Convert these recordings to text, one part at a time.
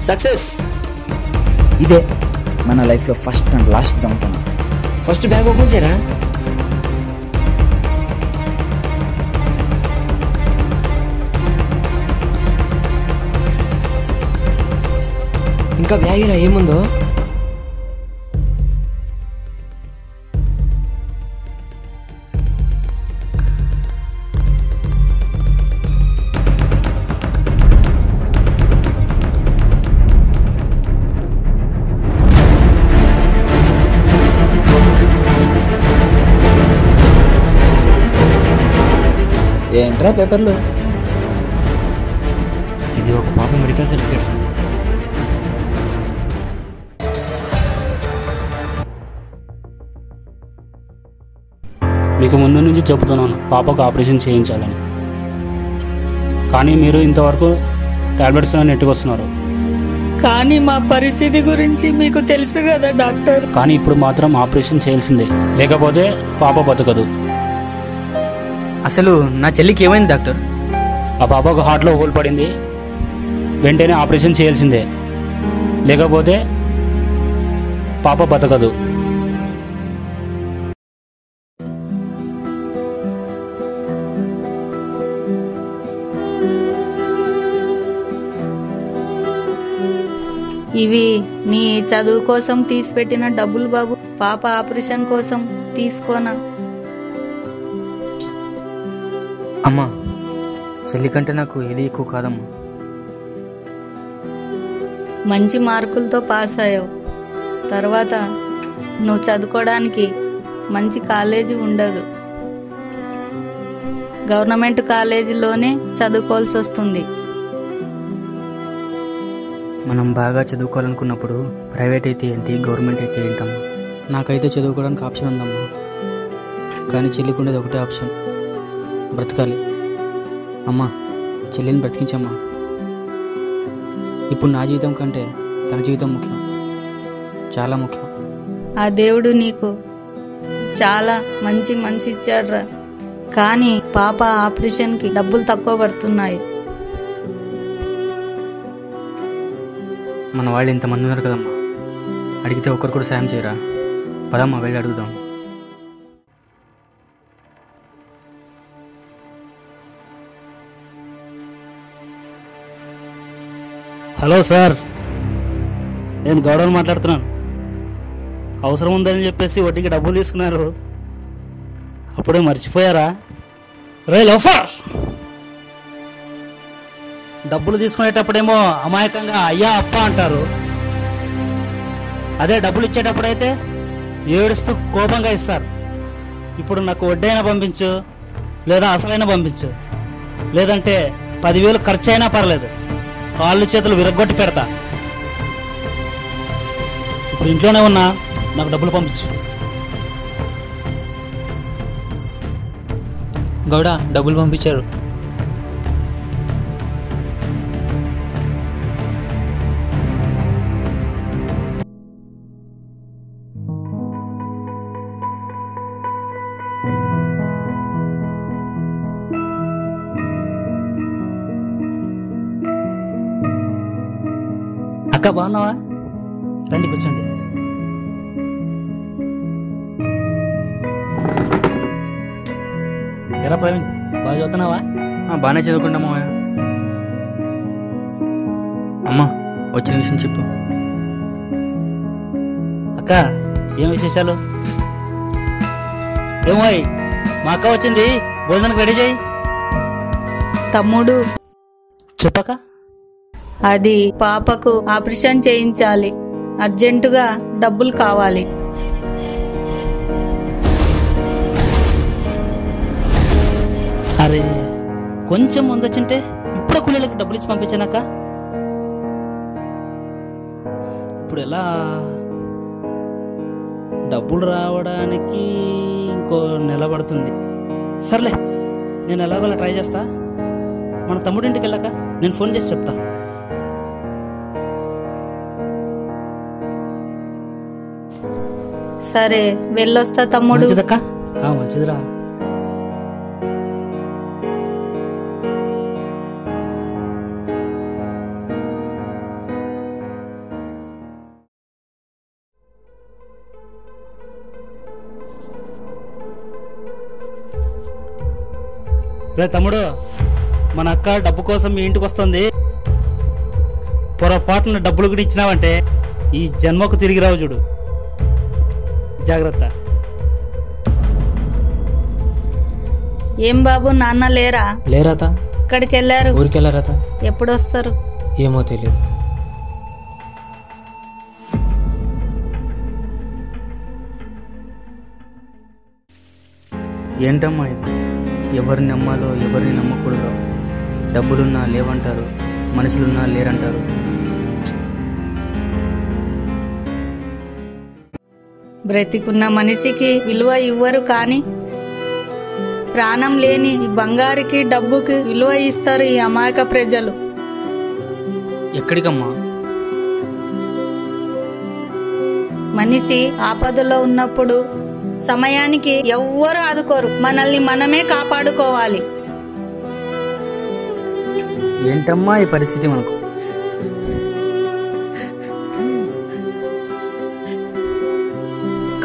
Success. ఇదే మన లైఫ్లో ఫస్ట్ అండ్ లాస్ట్ దొంగతనం. ఫస్ట్ బ్యాగ్ ఓపెన్ చేయరా. ఇంకా బ్యాగ్ ఇలా ఏముందో. ఏంట్రా పేపర్లు? ఇది ఒక పాప మెడికల్ సర్టిఫికేట్. మీకు ముందు నుంచి చెబుతున్నాను పాపకు ఆపరేషన్ చేయించాలని, కానీ మీరు ఇంతవరకు టాబ్లెట్స్ నెట్టుకొస్తున్నారు. కానీ మా పరిస్థితి గురించి మీకు తెలుసు కదా డాక్టర్. కానీ ఇప్పుడు మాత్రం ఆపరేషన్ చేయాల్సిందే, లేకపోతే పాప బతకదు. అసలు నా చెల్లికి ఏమైంది డాక్టర్? ఆ పాపకు హార్ట్లో హోల్ పడింది, వెంటనే ఆపరేషన్ చేయాల్సిందే, లేకపోతే పాప బతకదు. ఇవి నీ చదువు కోసం తీసిపెట్టిన డబ్బులు బాబు. పాప ఆపరేషన్ కోసం తీసుకోనా. అమ్మా, చెల్లి కంటే నాకు ఏది ఎక్కువ కాదమ్మా. మంచి మార్కులతో పాస్ అయ్యావు. తర్వాత నువ్వు చదువుకోవడానికి మంచి కాలేజీ ఉండదు, గవర్నమెంట్ కాలేజీలోనే చదువుకోవాల్సి వస్తుంది. మనం బాగా చదువుకోవాలనుకున్నప్పుడు ప్రైవేట్ అయితే ఏంటి, గవర్నమెంట్ అయితే ఏంటమ్మా? నాకైతే చదువుకోవడానికి ఆప్షన్ ఉందమ్మా, కానీ చెల్లికి ఉండేది ఒకటే ఆప్షన్, బ్రతకాలి. అమ్మా, చెల్లిని బ్రతికించమ్మా. ఇప్పుడు నా జీవితం కంటే తన జీవితం ముఖ్యం, చాలా ముఖ్యం. ఆ దేవుడు నీకు చాలా మంచి మనసు ఇచ్చాడ్రా. కానీ పాప ఆపరేషన్కి డబ్బులు తక్కువ పడుతున్నాయి. మన వాళ్ళు ఇంతమంది ఉన్నారు కదమ్మా, అడిగితే ఒక్కరు కూడా సాయం చేయరా? పదమ్మా, వెళ్ళి అడుగుదాం. హలో సార్, నేను గౌడని మాట్లాడుతున్నాను. అవసరం ఉందని చెప్పేసి వడ్డీకి డబ్బులు తీసుకున్నారు, అప్పుడే మర్చిపోయారా? రే లోఫర్, డబ్బులు తీసుకునేటప్పుడేమో అమాయకంగా అయ్యా అప్ప అంటారు, అదే డబ్బులు ఇచ్చేటప్పుడైతే ఏడుస్తూ కోపంగా ఇస్తారు. ఇప్పుడు నాకు వడ్డైనా పంపించు, లేదా అసలైనా పంపించు, లేదంటే 10,000 ఖర్చు అయినా పర్లేదు, కాళ్ళు చేతులు విరగొట్టి పెడతా. ఇప్పుడు ఇంట్లోనే ఉన్నా, నాకు డబ్బులు పంపించు. గౌడ, డబ్బులు పంపించారు. అక్క బాగున్నావా? రండి కూర్చోండి. ఎరా ప్రవీణ్, బాగా చదువుతున్నావా? బాగానే చదువుకుంటామా. అమ్మా, వచ్చిన విషయం చెప్పు. అక్క, ఏం విశేషాలు? ఏమోయ్, మా అక్క వచ్చింది, భోజనానికి రెడీ చేయి. తమ్ముడు, చెప్పక. అది పాపకు ఆపరేషన్ చేయించాలి, అర్జెంటుగా డబ్బులు కావాలి. అరే, కొంచెం ముందొచ్చింటే ఇప్పుడే కూలీలకు డబ్బులు ఇచ్చి పంపించానక్క. ఇప్పుడు ఎలా? డబ్బులు రావడానికి ఇంకో నెల పడుతుంది. సర్లే, నేను ఎలాగోలా ట్రై చేస్తా. మన తమ్ముడింటికి వెళ్ళాక నేను ఫోన్ చేసి చెప్తా. సరే, వెళ్ళొస్తా తమ్ముడు. మంచిదక్క. మంచిదిరా. రే తమ్ముడు, మన అక్క డబ్బు కోసం మీ ఇంటికి వస్తుంది. పొరపాటున డబ్బులు కూడా ఇచ్చినావంటే ఈ జన్మకు తిరిగి రావు చూడు. జాగ్రత్త. ఏం బాబు, నాన్న లేరా? లేరాత. ఇక్కడికి వెళ్ళారు. ఊరికెళ్ళారాత. ఎప్పుడు వస్తారు? ఏమో తెలియదు. ఏంటమ్మా ఇది? ఎవరిని నమ్మాలో ఎవరిని నమ్మకూడదో, డబ్బులున్నా లేవంటారు, మనుషులున్నా లేరంటారు. బ్రతికున్న మనిషికి విలువ ఇవ్వరు, కానీ ప్రాణం లేని ఈ బంగారుకి డబ్బుకి విలువ ఇస్తారు ఈ అమాయక ప్రజలు. ఎక్కడికమ్మా? మనిషి ఆపదలో ఉన్నప్పుడు సమయానికి ఎవ్వరూ ఆదుకోరు. మనల్ని మనమే కాపాడుకోవాలి. ఏంటమ్మా ఈ పరిస్థితి మనకు?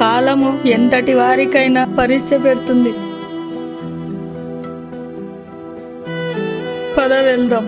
కాలము ఎంతటి వారికైనా పరీక్ష పెడుతుంది. పద వెళ్దాం.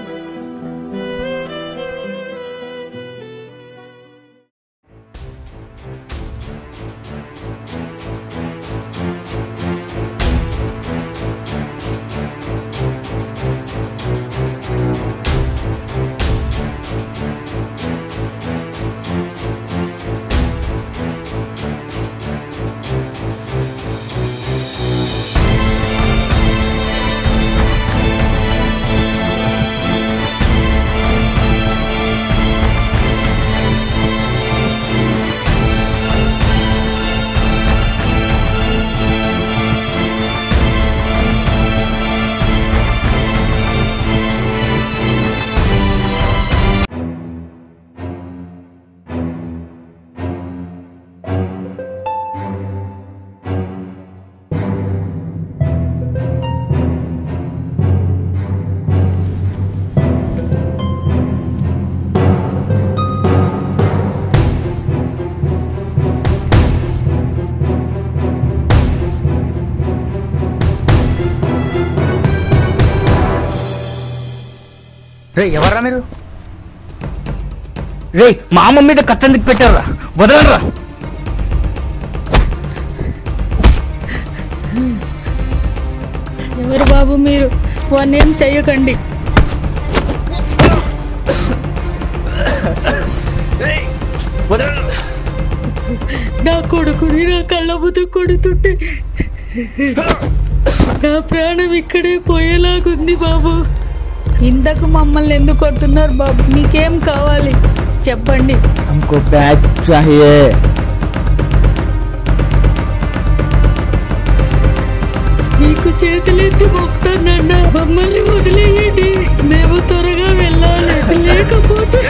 రే ఎవర్రా మీరు? రే మా అమ్మ మీద కత్తెందుకు పెట్టారా? వదలరా. ఎవరు బాబు మీరు? వాడిని ఏం చెయ్యకండి. నా కొడుకుని నా కళ్ళబుతూ కొడుతుంటే నా ప్రాణం ఇక్కడే పోయేలాగుంది బాబు. ఇంతకు మమ్మల్ని ఎందుకు కొడుతున్నారు బాబు? మీకేం కావాలి చెప్పండి. हमको बैग चाहिए. మీకు చేతులెత్తి మొక్కుతానన్నా మమ్మల్ని వదిలేయండి. మేము త్వరగా వెళ్ళాలి, లేకపోతే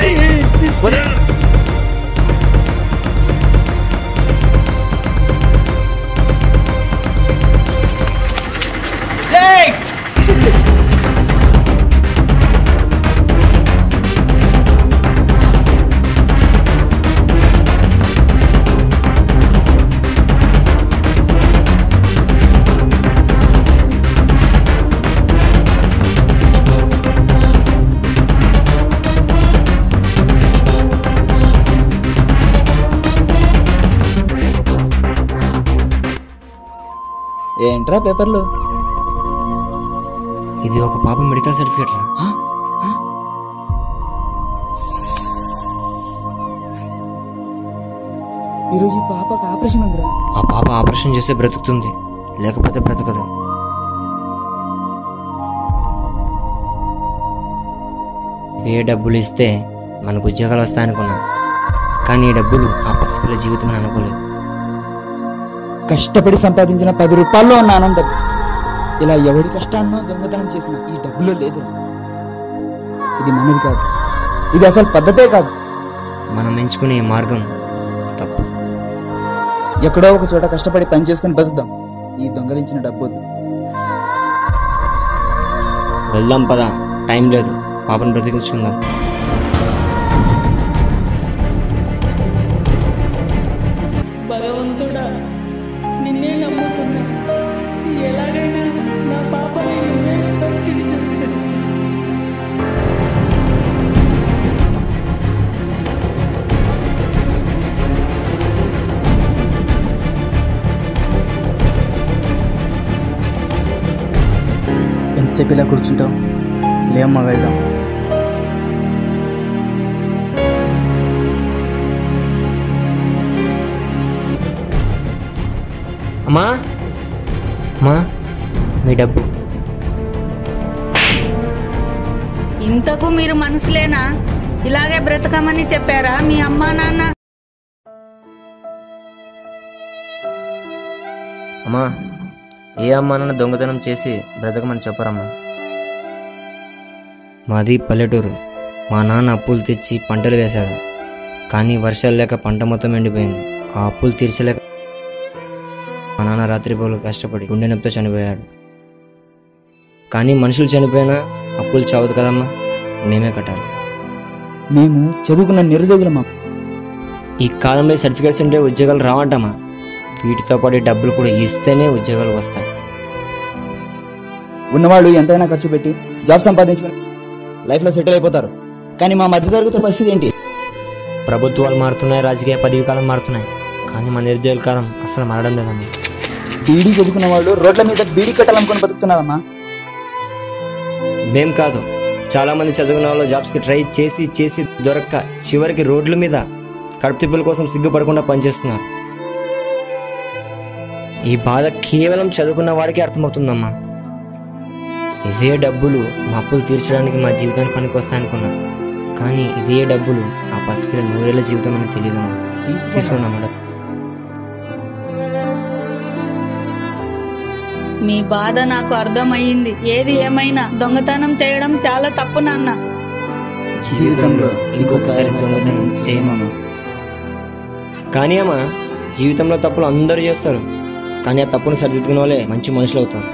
ఏంట్రా పేపర్లు? ఇది ఒక పాప మెడికల్ సర్టిఫికేట్ రా. ఈరోజు ఈ పాపకు ఆపరేషన్ ఉందిరా. ఆ పాప ఆపరేషన్ చేస్తే బ్రతుకుతుంది, లేకపోతే బ్రతకదు. ఏ డబ్బులు ఇస్తే మనకు ఉద్యోగాలు వస్తాయనుకున్నా, కానీ ఈ డబ్బులు ఆ పసిపిల్ల జీవితం అని అనుకోలేదు. కష్టపడి సంపాదించిన 10 రూపాయల్లో ఉన్న ఆనందం ఇలా ఎవరి కష్టాన్నో దొంగతనం చేసిన ఈ డబ్బులో లేదు. ఇది మనది కాదు, ఇది అసలు పద్ధతే కాదు. మనం ఎంచుకునే ఈ మార్గం తప్పు. ఎక్కడో ఒక చోట కష్టపడి పని చేసుకుని బతుకుదాం. ఈ దొంగలించిన డబ్బొద్దు. వెళ్దాం పదా, టైం లేదు. పాపను బ్రతికించుకుందాం. భగవంతుడా, నిన్నే నమ్ముకున్నా. ఎలాగైనా నా పాపని నువ్వే ఎంతసేపు ఇలా కూర్చుంటావు? లేమ్మా వెళ్దాం. అమ్మా అమ్మా మీ డబ్బు. ఇంతకు మీరు మనసులేనా? ఇలాగే బ్రతకమని చెప్పారా మీ అమ్మా నాన్న? అమ్మా ఏ అమ్మా నాన్న దొంగతనం చేసి బ్రతకమని చెప్పరమ్మా. మాది పల్లెటూరు. మా నాన్న అప్పులు తెచ్చి పంటలు వేశాడు. కానీ వర్షాలు లేక పంట మొత్తం ఎండిపోయింది. ఆ అప్పులు తీర్చలేక మా నాన్న రాత్రి పగలు కష్టపడి గుండె నొప్పితో చనిపోయాడు. కానీ మనుషులు చనిపోయినా అప్పులు చావదు కదమ్మా, మేమే కట్టాలి. మేము చదువుకున్న నిరుద్యోగులమ్మా. ఈ కాలంలో సర్టిఫికేట్స్ ఉంటే ఉద్యోగాలు రావంటమ్మా. వీటితో పాటు డబ్బులు కూడా ఇస్తేనే ఉద్యోగాలు వస్తాయి. ఉన్నవాళ్ళు ఎంతైనా ఖర్చు పెట్టి జాబ్ సంపాదించుకుని లైఫ్లో సెటిల్ అయిపోతారు. కానీ మా మధ్యతరగతి పరిస్థితి ఏంటి? ప్రభుత్వాలు మారుతున్నాయి, రాజకీయ పదవి కాలం మారుతున్నాయి, కానీ మన నిరుద్యోగుల కాలం అసలు మారడం లేదమ్మా. బీడీ చదువుకున్న వాళ్ళు రోడ్ల మీద బీడీ కట్టాలనుకుని బతుకుతున్నారమ్మా. మేం కాదు, చాలామంది చదువుకున్న వాళ్ళు జాబ్స్కి ట్రై చేసి చేసి దొరక్క చివరికి రోడ్ల మీద కడుపు తిప్పుల కోసం సిగ్గుపడకుండా పనిచేస్తున్నారు. ఈ బాధ కేవలం చదువుకున్న వాడికి అర్థమవుతుందమ్మా. ఇదే డబ్బులు మా అప్పులు తీర్చడానికి మా జీవితానికి పనికి వస్తాయనుకున్నా, కానీ ఇదే డబ్బులు ఆ పసిపిల్ల 100 ఏళ్ల జీవితం అని తెలియదమ్మా. తీసుకున్నామా? మీ బాధ నాకు అర్థమయ్యింది. ఏది ఏమైనా దొంగతనం చేయడం చాలా తప్పు నాన్న. జీవితంలో ఇంకొకసారి దొంగతనం చేయమమ్మా. కానీ అమ్మా, జీవితంలో తప్పులు అందరూ చేస్తారు, కానీ ఆ తప్పును సరిదిద్దుకునే వాళ్ళే మంచి మనుషులు అవుతారు.